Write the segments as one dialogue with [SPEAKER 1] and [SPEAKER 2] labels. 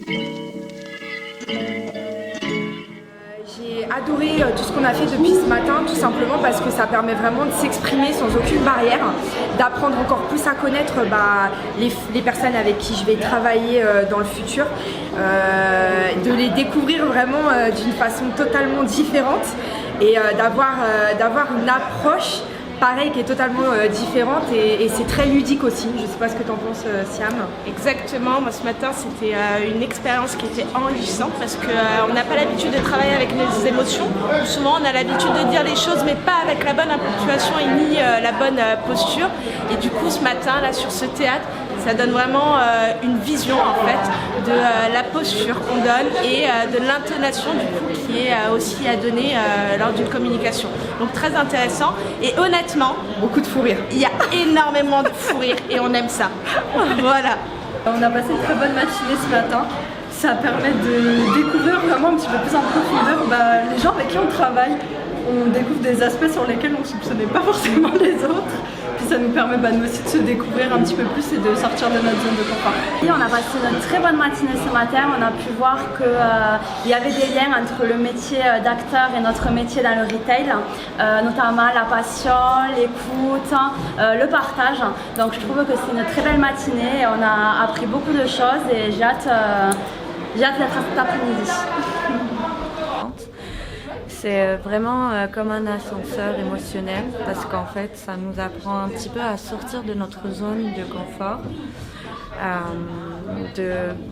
[SPEAKER 1] J'ai adoré tout ce qu'on a fait depuis ce matin, tout simplement parce que ça permet vraiment de s'exprimer sans aucune barrière, d'apprendre encore plus à connaître les personnes avec qui je vais travailler dans le futur, de les découvrir vraiment d'une façon totalement différente et d'avoir une approche pareil qui est totalement différente et c'est très ludique aussi. Je sais pas ce que tu en penses, Siam.
[SPEAKER 2] Exactement, moi ce matin c'était une expérience qui était enrichissante parce qu'on n'a pas l'habitude de travailler avec les émotions. Souvent on a l'habitude de dire les choses mais pas avec la bonne imputation et ni la bonne posture. Et du coup ce matin là sur ce théâtre, ça donne vraiment une vision en fait de la posture qu'on donne et de l'intonation du coup qui est aussi à donner lors d'une communication. Donc très intéressant et honnêtement,
[SPEAKER 1] Beaucoup de fou rire.
[SPEAKER 2] il y a énormément de fou rire et on aime ça. Voilà.
[SPEAKER 3] On a passé une très bonne matinée ce matin. Ça permet de découvrir vraiment un petit peu plus en profondeur les gens avec qui on travaille. On découvre des aspects sur lesquels on ne soupçonnait pas forcément les autres. Puis ça nous permet nous aussi de se découvrir un petit peu plus et de sortir de notre zone de confort.
[SPEAKER 4] Et on a passé une très bonne matinée ce matin. On a pu voir qu'il y avait des liens entre le métier d'acteur et notre métier dans le retail, notamment la passion, l'écoute, le partage. Donc je trouve que c'est une très belle matinée. On a appris beaucoup de choses et j'ai hâte d'être cet après-midi.
[SPEAKER 5] C'est vraiment comme un ascenseur émotionnel parce qu'en fait ça nous apprend un petit peu à sortir de notre zone de confort,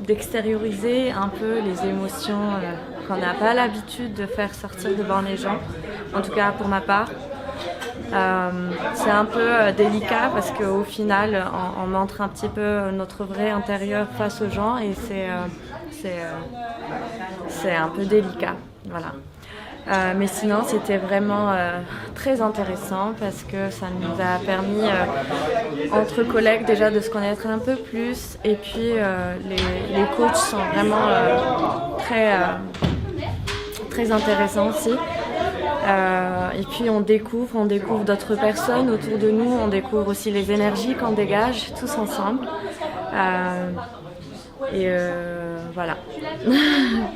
[SPEAKER 5] d'extérioriser un peu les émotions qu'on n'a pas l'habitude de faire sortir devant les gens, en tout cas pour ma part. C'est un peu délicat parce qu'au final on montre un petit peu notre vrai intérieur face aux gens et c'est un peu délicat, voilà. Mais sinon c'était vraiment très intéressant parce que ça nous a permis entre collègues déjà de se connaître un peu plus et puis les coachs sont vraiment très intéressants aussi. Et puis on découvre d'autres personnes autour de nous, on découvre aussi les énergies qu'on dégage tous ensemble. Voilà,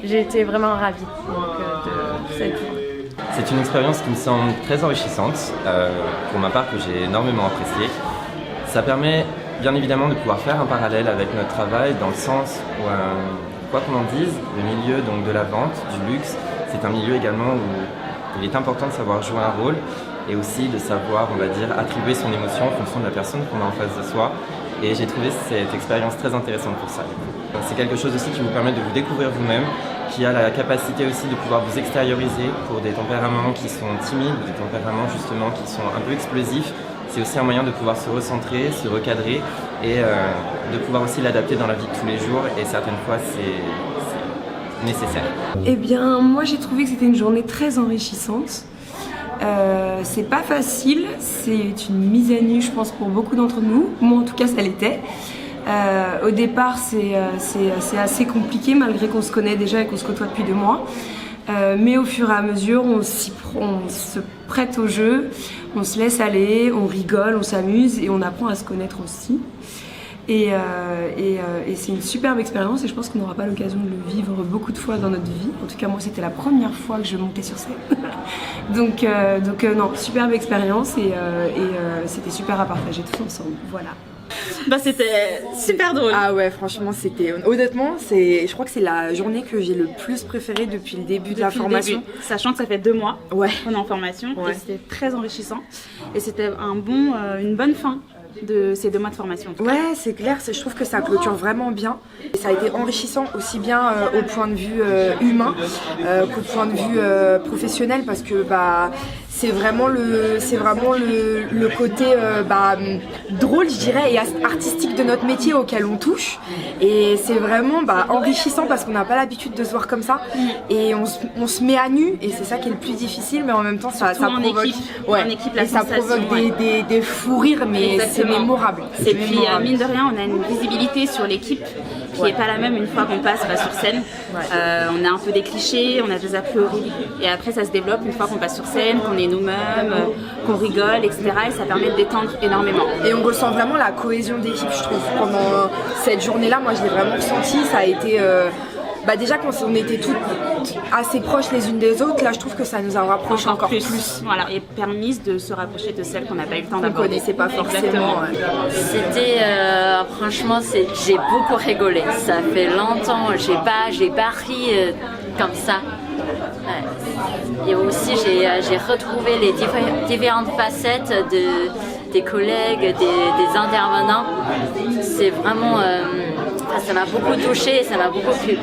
[SPEAKER 5] j'ai été vraiment ravie de cette journée.
[SPEAKER 6] C'est une expérience qui me semble très enrichissante, pour ma part que j'ai énormément appréciée. Ça permet bien évidemment de pouvoir faire un parallèle avec notre travail dans le sens où, quoi qu'on en dise, le milieu donc, de la vente, du luxe, c'est un milieu également où il est important de savoir jouer un rôle et aussi de savoir, on va dire, attribuer son émotion en fonction de la personne qu'on a en face de soi. Et j'ai trouvé cette expérience très intéressante pour ça. C'est quelque chose aussi qui vous permet de vous découvrir vous-même, qui a la capacité aussi de pouvoir vous extérioriser pour des tempéraments qui sont timides, des tempéraments justement qui sont un peu explosifs. C'est aussi un moyen de pouvoir se recentrer, se recadrer et de pouvoir aussi l'adapter dans la vie de tous les jours et certaines fois c'est nécessaire.
[SPEAKER 7] Eh bien moi j'ai trouvé que c'était une journée très enrichissante. C'est pas facile, c'est une mise à nu je pense pour beaucoup d'entre nous, moi en tout cas ça l'était. Au départ c'est assez compliqué malgré qu'on se connaît déjà et qu'on se côtoie depuis 2 mois. Mais au fur et à mesure on se prête au jeu, on se laisse aller, on rigole, on s'amuse et on apprend à se connaître aussi. Et c'est une superbe expérience et je pense qu'on n'aura pas l'occasion de le vivre beaucoup de fois dans notre vie. En tout cas moi c'était la première fois que je montais sur scène. donc non, superbe expérience et c'était super à partager tous ensemble. Voilà.
[SPEAKER 3] C'était super drôle.
[SPEAKER 1] Ah ouais, franchement, c'était... Honnêtement, je crois que c'est la journée que j'ai le plus préférée depuis le début de la formation.
[SPEAKER 3] Sachant que ça fait 2 mois qu'on est en formation
[SPEAKER 1] Ouais.
[SPEAKER 3] et c'était très enrichissant. Et c'était une bonne fin de ces 2 mois de formation.
[SPEAKER 1] Ouais, c'est clair, je trouve que ça clôture vraiment bien. Et ça a été enrichissant aussi bien au point de vue humain qu'au point de vue professionnel parce que c'est vraiment le côté drôle, je dirais, et artistique de notre métier auquel on touche. Et c'est vraiment enrichissant parce qu'on n'a pas l'habitude de se voir comme ça. Et on se met à nu et c'est ça qui est le plus difficile, mais en même temps ça provoque,
[SPEAKER 3] en équipe, la
[SPEAKER 1] et ça
[SPEAKER 3] sensation,
[SPEAKER 1] provoque des fous rires, mais c'est mémorable.
[SPEAKER 3] Et puis mine de rien, on a une visibilité sur l'équipe
[SPEAKER 8] qui n'est pas la même une fois qu'on passe sur scène. On a un peu des clichés, on a des a priori, et après ça se développe une fois qu'on passe sur scène, qu'on est nous-mêmes, qu'on rigole, etc. Et ça permet de détendre énormément.
[SPEAKER 1] Et on ressent vraiment la cohésion d'équipe, je trouve. Pendant cette journée-là, moi je l'ai vraiment ressenti, ça a été... déjà quand on était toutes assez proches les unes des autres, là je trouve que ça nous a rapproché encore plus.
[SPEAKER 8] Voilà, et permis de se rapprocher de celles qu'on n'a pas eu le temps
[SPEAKER 1] On
[SPEAKER 8] d'aborder.
[SPEAKER 1] connaissait pas forcément.
[SPEAKER 9] C'était franchement, j'ai beaucoup rigolé. Ça fait longtemps, j'ai pas ri comme ça. Ouais. Et aussi j'ai retrouvé les différentes facettes des collègues, des intervenants. C'est vraiment, ça m'a beaucoup touché et ça m'a beaucoup plu.